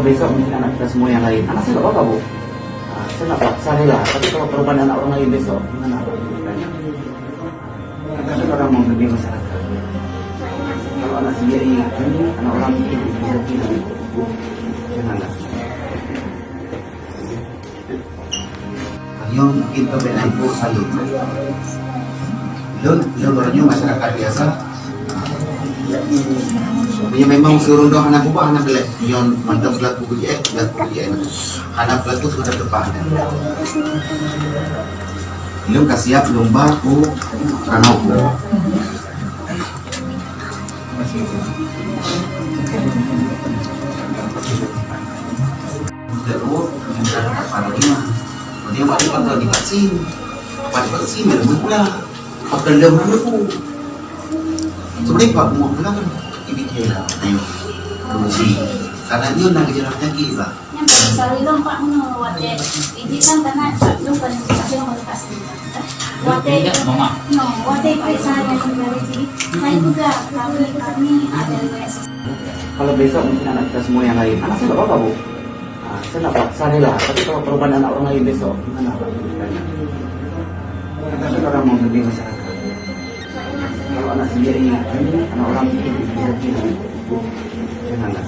besok mungkin anak kita semua yang lain, anak saya nggak apa-apa bu. Saya nggak paksa nih lah, tapi kalau korban anak orang lain besok, gimana pak? Kan orang mau lebih masyarakat. Kalau anak sendiri, ini anak orang itu bisa bilang, janganlah. Yung mungkin perbedaan po sa luto. Yun orangnya masyarakat biasa. Yung memang suruh doang anak buah anak gelap. Yung mantap gelap buku je, anak gelap tu sudah depan. Yung kasiap lomba ku ranau ku. Terus yang pada lima. Dia masih pada divaksin, berbulan. Apa dalam mana tu? Sebenarnya Pak mau bilang ini lah, ayo, sih. Karena dia nak jalan kaki lah. Yang sekali dong Pak wate, ini kan karena lu kan kasih nomor kasih. Wate, no, wate saya sendiri sih. Saya juga kami ada les. Kalau besok mungkin anak kita semua yang lain, anak saya nggak apa-apa bu. Saya nggak paksa nih lah, tapi kalau korban anak orang lain besok, gimana pak? Kan orang mau lebih masyarakat. Kalau anak sendiri, ini anak orang itu bisa bilang, janganlah.